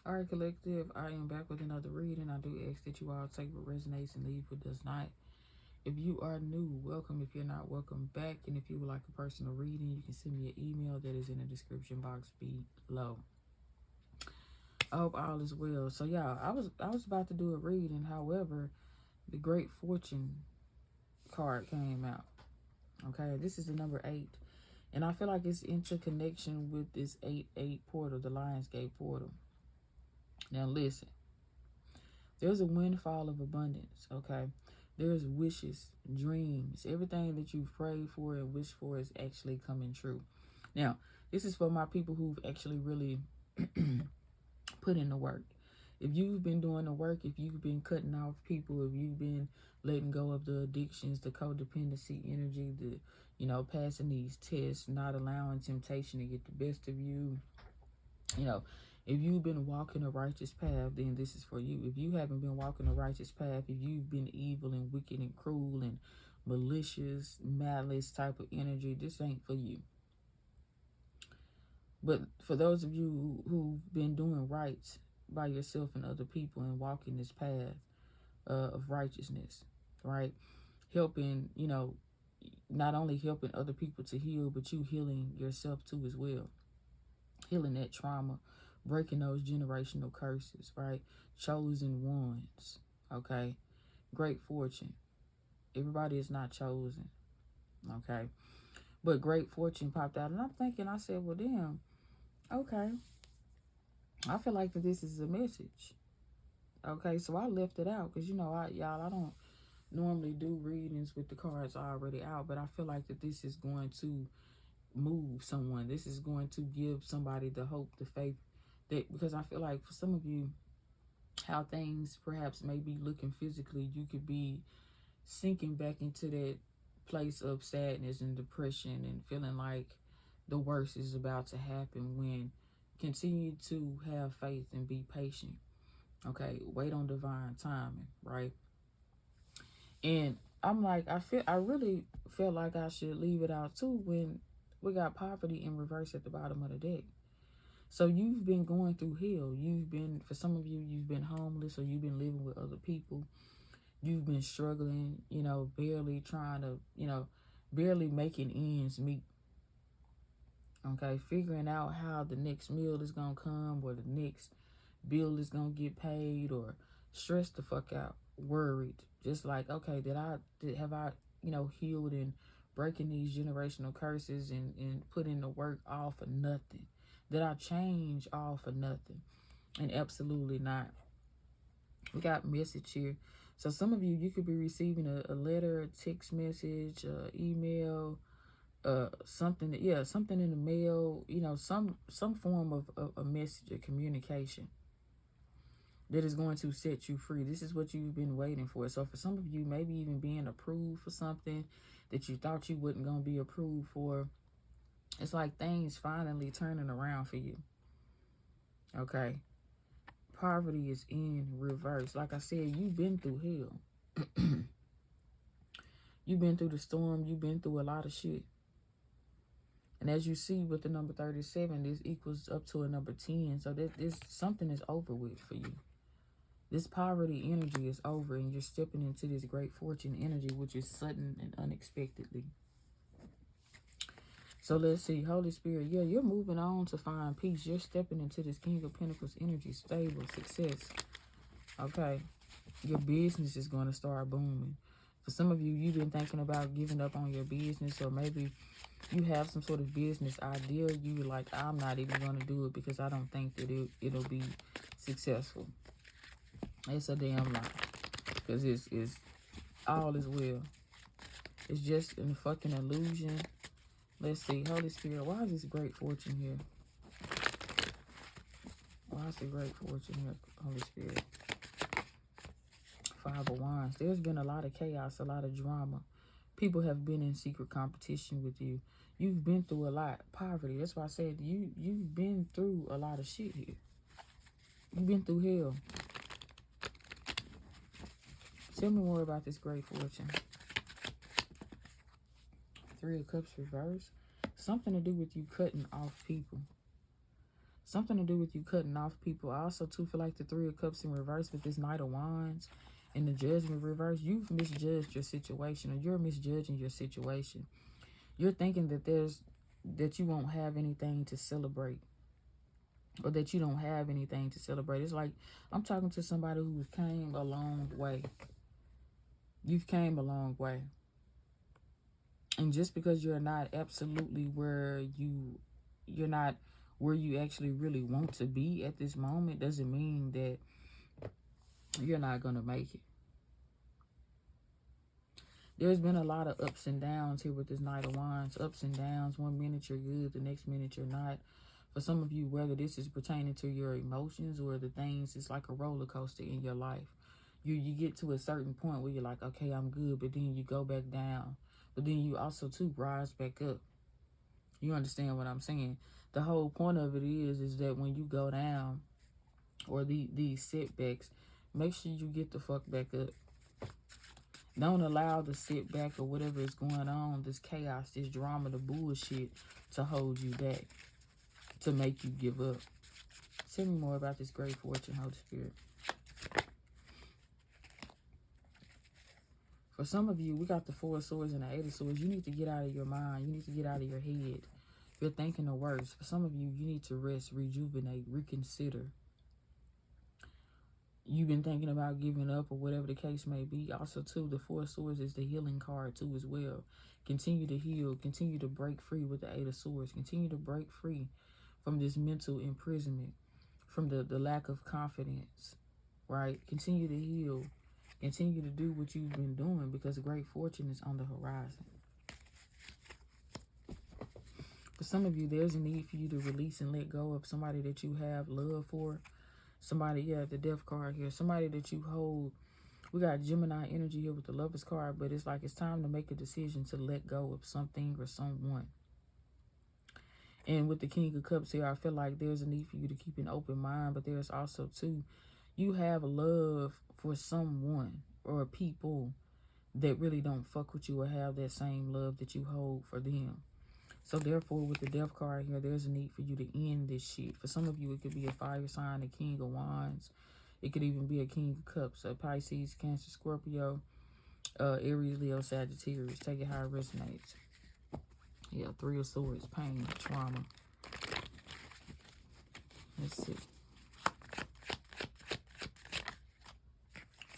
All right, collective, I am back with another reading. I do ask that you all take what resonates and leave what does not. If you are new, welcome. If you're not, welcome back. And if you would like a personal reading, you can send me an email that is in the description box below. I hope all is well. So yeah, I was about to do a reading. However, the Great Fortune card came out. Okay, this is the number 8. And I feel like it's interconnection with this 8-8 portal, the Lionsgate portal. Now listen. There's a windfall of abundance, okay? There's wishes, dreams, everything that you've prayed for and wished for is actually coming true. Now, this is for my people who've actually really put in the work. If you've been doing the work, if you've been cutting off people, if you've been letting go of the addictions, the codependency energy, passing these tests, not allowing temptation to get the best of you, you know, if you've been walking a righteous path, then this is for you. If you haven't been walking a righteous path, if you've been evil and wicked and cruel and malicious, malice type of energy, this ain't for you. But for those of you who've been doing right by yourself and other people and walking this path of righteousness, right? Helping, not only helping other people to heal, but you healing yourself too as well. Healing that trauma, breaking those generational curses, right? Chosen ones, okay? Great fortune. Everybody is not chosen, okay? But great fortune popped out, and I'm thinking, I said, well, damn, okay. I feel like that this is a message, okay? So I left it out because, I don't normally do readings with the cards already out, but I feel like that this is going to move someone. This is going to give somebody the hope, the faith, that because I feel like for some of you, how things perhaps may be looking physically, you could be sinking back into that place of sadness and depression and feeling like the worst is about to happen, when continue to have faith and be patient. Okay, wait on divine timing, right? And I'm like, I really feel like I should leave it out too when we got poverty in reverse at the bottom of the deck. So you've been going through hell. For some of you, you've been homeless, or you've been living with other people. You've been struggling, barely trying to, barely making ends meet. Okay, figuring out how the next meal is going to come, or the next bill is going to get paid, or stressed the fuck out, worried. Just like, okay, have I, healed and breaking these generational curses and put in the work all for nothing? Did I change all for nothing? And absolutely not. We got message here. So some of you could be receiving a letter, a text message, email, something in the mail, some form of a message, a communication that is going to set you free. This is what you've been waiting for. So for some of you, maybe even being approved for something that you thought you wasn't going to be approved for. It's like things finally turning around for you. Okay. Poverty is in reverse. Like I said, you've been through hell. You've been through the storm. You've been through a lot of shit. And as you see with the number 37, this equals up to a number 10. So that this something is over with for you. This poverty energy is over, and you're stepping into this great fortune energy, which is sudden and unexpectedly. So let's see, Holy Spirit, you're moving on to find peace. You're stepping into this King of Pentacles energy, stable, success. Okay, your business is going to start booming. For some of you, you've been thinking about giving up on your business, or maybe you have some sort of business idea. You're like, I'm not even going to do it because I don't think that it'll be successful. It's a damn lie, because it's all is well. It's just a fucking illusion. Let's see, Holy Spirit, why is this great fortune here? Why is the great fortune here, Holy Spirit? 5 of Wands. There's been a lot of chaos, a lot of drama. People have been in secret competition with you. You've been through a lot. Poverty. That's why I said you've been through a lot of shit here. You've been through hell. Tell me more about this great fortune. 3 of Cups reverse. Something to do with you cutting off people. Something to do with you cutting off people. I also, too, feel like the Three of Cups in reverse with this Knight of Wands and the Judgment reverse. You've misjudged your situation, or you're misjudging your situation. You're thinking that you won't have anything to celebrate, or that you don't have anything to celebrate. It's like I'm talking to somebody who's came a long way. You've came a long way. And just because you're not absolutely you're not where you actually really want to be at this moment, doesn't mean that you're not going to make it. There's been a lot of ups and downs here with this Knight of Wands. Ups and downs. 1 minute you're good, the next minute you're not. For some of you, whether this is pertaining to your emotions or the things, it's like a roller coaster in your life. You get to a certain point where you're like, okay, I'm good, but then you go back down. But then you also, too, rise back up. You understand what I'm saying? The whole point of it is that when you go down, or these setbacks, make sure you get the fuck back up. Don't allow the setback or whatever is going on, this chaos, this drama, the bullshit, to hold you back, to make you give up. Tell me more about this great fortune, Holy Spirit. For some of you, we got the Four of Swords and the Eight of Swords. You need to get out of your mind. You need to get out of your head. You're thinking the worst. For some of you, you need to rest, rejuvenate, reconsider. You've been thinking about giving up or whatever the case may be. Also, too, the Four of Swords is the healing card, too, as well. Continue to heal. Continue to break free with the Eight of Swords. Continue to break free from this mental imprisonment, from the lack of confidence, right? Continue to heal. Continue to do what you've been doing, because great fortune is on the horizon. For some of you, there's a need for you to release and let go of somebody that you have love for. Somebody, yeah, the Death card here. Somebody that you hold. We got Gemini energy here with the Lovers card, but it's like it's time to make a decision to let go of something or someone. And with the King of Cups here, I feel like there's a need for you to keep an open mind, but there's also, too, you have love for someone or people that really don't fuck with you or have that same love that you hold for them. So therefore, with the Death card here, there's a need for you to end this shit. For some of you, it could be a fire sign, a King of Wands. It could even be a King of Cups, a Pisces, Cancer, Scorpio, Aries, Leo, Sagittarius. Take it how it resonates. Yeah, Three of Swords, pain, trauma. Let's see.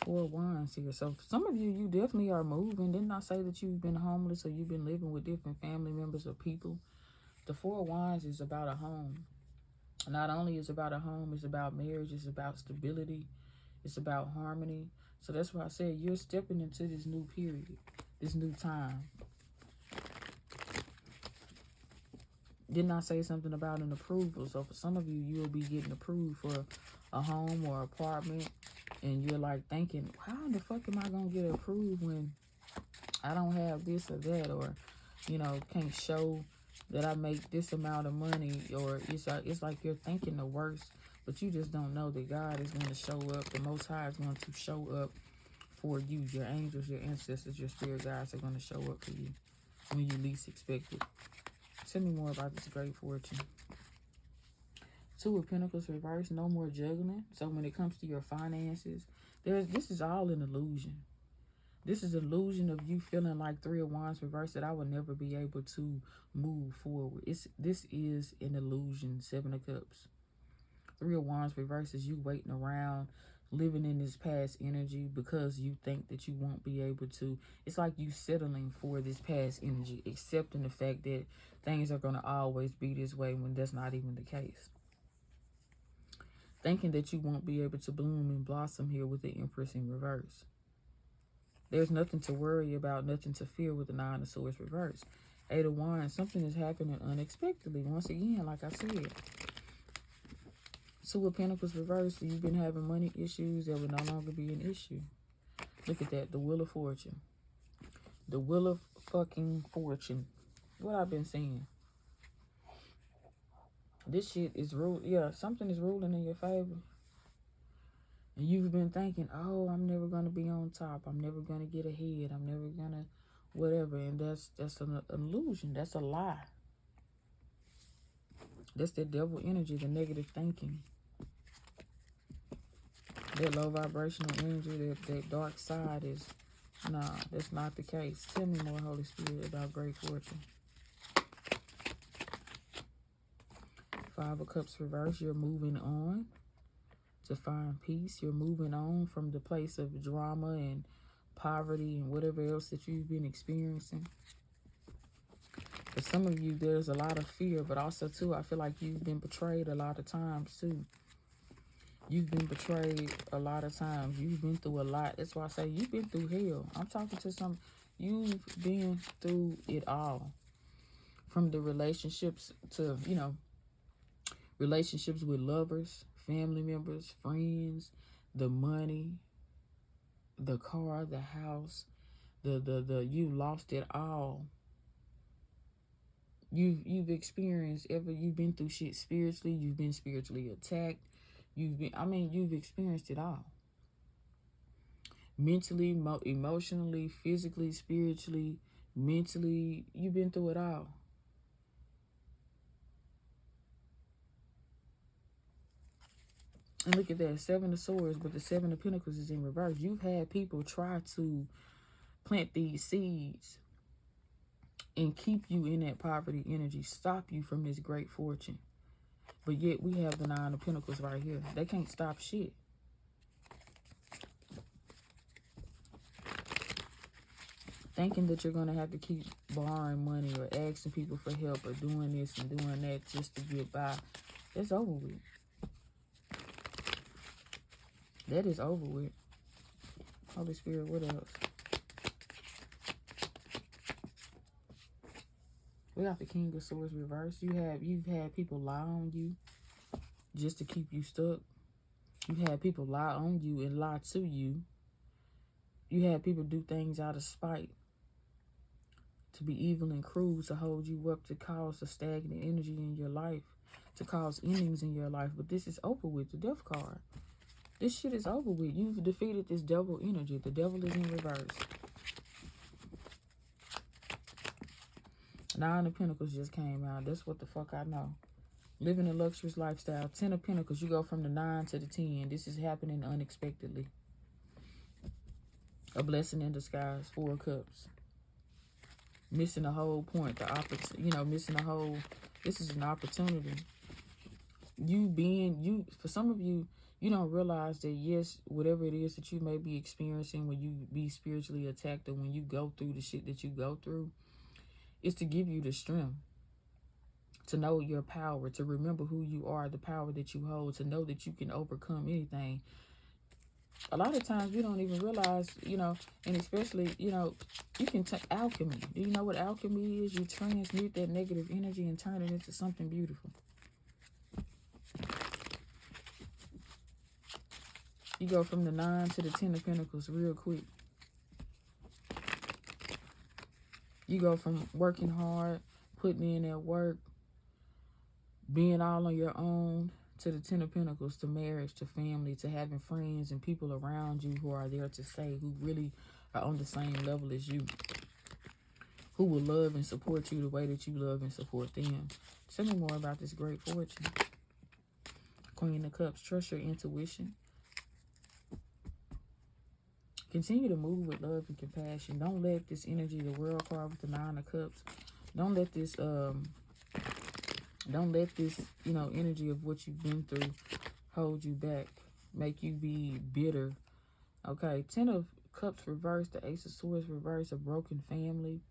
Four of Wands here. So for some of you, you definitely are moving. Didn't I say that you've been homeless or you've been living with different family members or people? The Four of Wands is about a home. Not only is it about a home, it's about marriage, it's about stability, it's about harmony. So that's why I said you're stepping into this new period, this new time. Didn't I say something about an approval? So for some of you, you'll be getting approved for a home or apartment, and you're like thinking, how the fuck am I going to get approved when I don't have this or that, or, you know, can't show that I make this amount of money, or it's like you're thinking the worst, but you just don't know that God is going to show up. The Most High is going to show up for you. Your angels, your ancestors, your spirit guides are going to show up for you when you least expect it. Tell me more about this great fortune. Two of Pentacles reversed, no more juggling. So when it comes to your finances, this is all an illusion. This is an illusion of you feeling like Three of Wands reversed, that I will never be able to move forward. This is an illusion. Seven of Cups. Three of Wands reversed is you waiting around, living in this past energy because you think that you won't be able to. It's like you settling for this past energy, accepting the fact that things are going to always be this way when that's not even the case. Thinking that you won't be able to bloom and blossom here with the Empress in reverse. There's nothing to worry about, nothing to fear with the Nine of Swords reverse. Eight of Wands, something is happening unexpectedly. Once again, like I said. Two of Pentacles reversed, you've been having money issues. That will no longer be an issue. Look at that, the Wheel of Fortune. The Wheel of fucking Fortune. What I've been seeing. This shit is something is ruling in your favor. And you've been thinking, oh, I'm never going to be on top. I'm never going to get ahead. I'm never going to whatever. And that's an illusion. That's a lie. That's that devil energy, the negative thinking. That low vibrational energy, that dark side is, nah, that's not the case. Tell me more, Holy Spirit, about great fortune. Five of Cups reverse, you're moving on to find peace. You're moving on from the place of drama and poverty and whatever else that you've been experiencing. For some of you, there's a lot of fear, but also, too, I feel like you've been betrayed a lot of times, too. You've been betrayed a lot of times. You've been through a lot. That's why I say you've been through hell. I'm talking to you've been through it all. From the relationships to, relationships with lovers, family members, friends, the money, the car, the house, you lost it all. You've experienced you've been through shit spiritually. You've been spiritually attacked. You've experienced it all. Mentally, emotionally, physically, spiritually, mentally, you've been through it all. And look at that, 7 of Swords, but the 7 of Pentacles is in reverse. You've had people try to plant these seeds and keep you in that poverty energy, stop you from this great fortune. But yet we have the 9 of Pentacles right here. They can't stop shit. Thinking that you're going to have to keep borrowing money or asking people for help or doing this and doing that just to get by. It's over with. That is over with. Holy Spirit, what else? We got the King of Swords reversed. You've had people lie on you just to keep you stuck. You've had people lie on you and lie to you. You had people do things out of spite, to be evil and cruel, to hold you up, to cause a stagnant energy in your life, to cause endings in your life. But this is over with, the Death card. This shit is over with. You've defeated this devil energy. The devil is in reverse. 9 of Pentacles just came out. That's what the fuck I know. Living a luxurious lifestyle. 10 of Pentacles. You go from the 9 to the 10. This is happening unexpectedly. A blessing in disguise. 4 of Cups. Missing the whole point. Missing the whole... This is an opportunity. For some of you, you don't realize that, yes, whatever it is that you may be experiencing when you be spiritually attacked or when you go through the shit that you go through, is to give you the strength to know your power, to remember who you are, the power that you hold, to know that you can overcome anything. A lot of times we don't even realize, and especially, you can take alchemy. Do you know what alchemy is? You transmute that negative energy and turn it into something beautiful. You go from the 9 to the 10 of Pentacles real quick. You go from working hard, putting in that work, being all on your own, to the 10 of Pentacles, to marriage, to family, to having friends and people around you who are there to stay, who really are on the same level as you, who will love and support you the way that you love and support them. Tell me more about this great fortune. Queen of Cups, trust your intuition. Continue to move with love and compassion. Don't let this energy, the World card with the 9 of Cups, don't let this, energy of what you've been through hold you back, make you be bitter. Okay, 10 of Cups reversed, the Ace of Swords reversed, a broken family.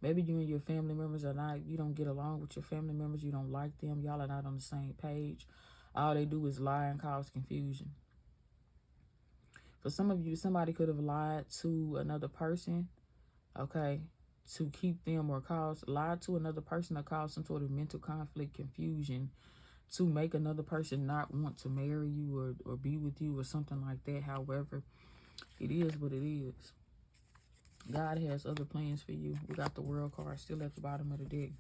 Maybe you and your family members you don't get along with your family members. You don't like them. Y'all are not on the same page. All they do is lie and cause confusion. For some of you, somebody could have lied to another person, okay, to keep them, or lied to another person to cause some sort of mental conflict, confusion, to make another person not want to marry you or be with you or something like that. However, it is what it is. God has other plans for you. We got the World card still at the bottom of the deck.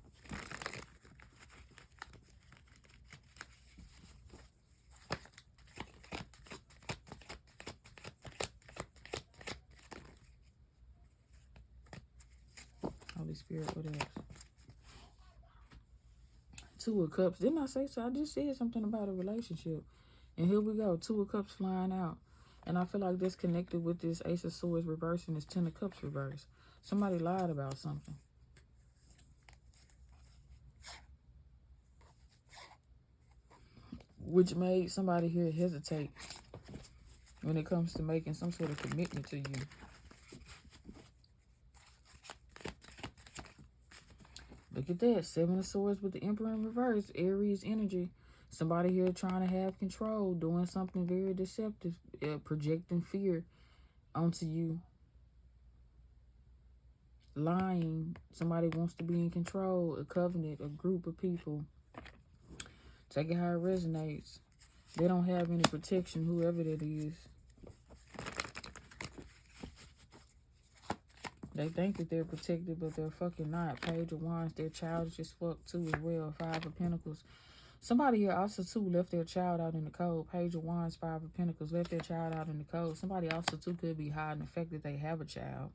Holy Spirit, what else? Two of Cups. Didn't I say so? I just said something about a relationship. And here we go. Two of Cups flying out. And I feel like that's connected with this Ace of Swords reverse and this Ten of Cups reverse. Somebody lied about something. Which made somebody here hesitate when it comes to making some sort of commitment to you. Look at that. Seven of Swords with the Emperor in reverse. Aries energy. Somebody here trying to have control. Doing something very deceptive. Projecting fear onto you. Lying. Somebody wants to be in control. A covenant. A group of people. Take it how it resonates. They don't have any protection, whoever that is. They think that they're protected, but they're fucking not. Page of Wands, they're childish as fuck too as well. Five of Pentacles. Somebody here also too left their child out in the cold. Page of Wands, Five of Pentacles, left their child out in the cold. Somebody also too could be hiding the fact that they have a child.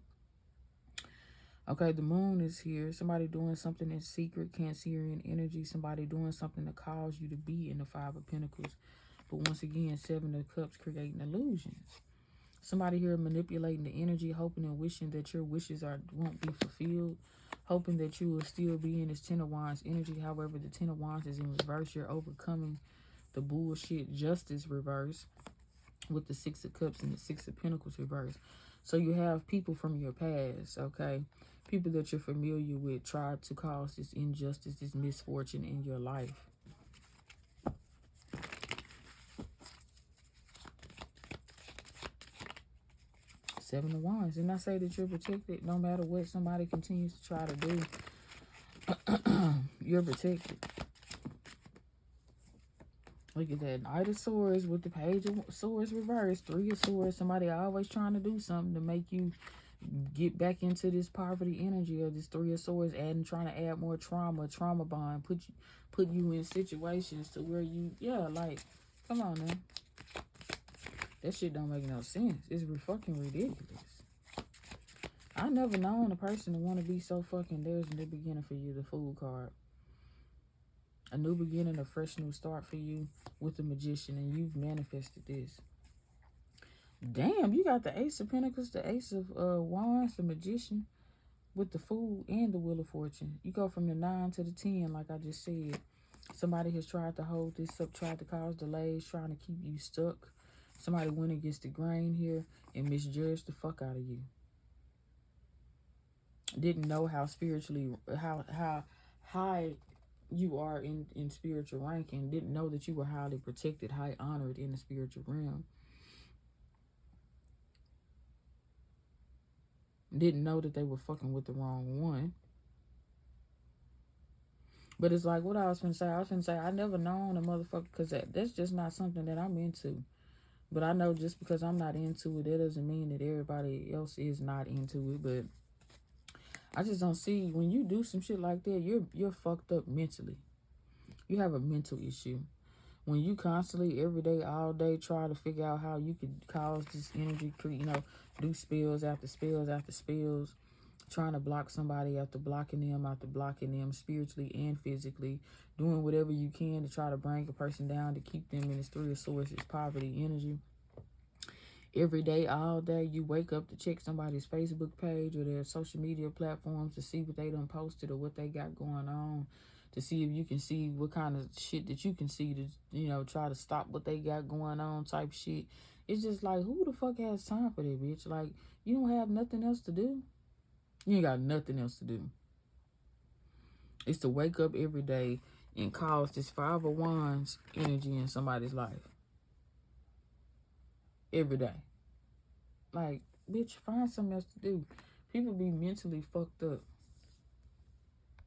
Okay, the moon is here. Somebody doing something in secret, Cancerian energy. Somebody doing something to cause you to be in the Five of Pentacles. But once again, Seven of Cups creating illusions. Somebody here manipulating the energy, hoping and wishing that your wishes won't be fulfilled. Hoping that you will still be in this Ten of Wands energy. However, the Ten of Wands is in reverse. You're overcoming the bullshit. Justice reverse with the Six of Cups and the Six of Pentacles reverse. So you have people from your past, okay? People that you're familiar with tried to cause this injustice, this misfortune in your life. Seven of Wands. Didn't I say that you're protected? No matter what somebody continues to try to do, you're protected. Look at that. Knight of Swords with the Page of Swords reversed. Three of Swords. Somebody always trying to do something to make you get back into this poverty energy of this Three of Swords, trying to add more trauma bond, put you in situations to where you, yeah, like, come on, man. That shit don't make no sense. It's fucking ridiculous. I never known a person to want to be so fucking there's a new beginning for you, the Fool card. A new beginning, a fresh new start for you with the Magician, and you've manifested this. Damn, you got the Ace of Pentacles, the Ace of Wands, the Magician, with the Fool and the Wheel of Fortune. You go from the 9 to the 10, like I just said. Somebody has tried to hold this up, tried to cause delays, trying to keep you stuck. Somebody went against the grain here and misjudged the fuck out of you. Didn't know how spiritually, how high you are in spiritual ranking. Didn't know that you were highly protected, high honored in the spiritual realm. Didn't know that they were fucking with the wrong one. But it's like what I was gonna say. I never known a motherfucker, because that's just not something that I'm into. But I know just because I'm not into it, that doesn't mean that everybody else is not into it. But I just don't see, when you do some shit like that, you're fucked up mentally. You have a mental issue. When you constantly, every day, all day, try to figure out how you could cause this energy, do spells after spells after spells, trying to block somebody after blocking them spiritually and physically, doing whatever you can to try to bring a person down, to keep them in this Three of Swords, this poverty energy. Every day, all day, you wake up to check somebody's Facebook page or their social media platforms to see what they done posted or what they got going on, to see if you can see what kind of shit that you can see to, try to stop what they got going on type shit. It's just like, who the fuck has time for that, bitch? Like, you don't have nothing else to do? You ain't got nothing else to do. It's to wake up every day and cause this Five of Wands energy in somebody's life. Every day. Like, bitch, find something else to do. People be mentally fucked up.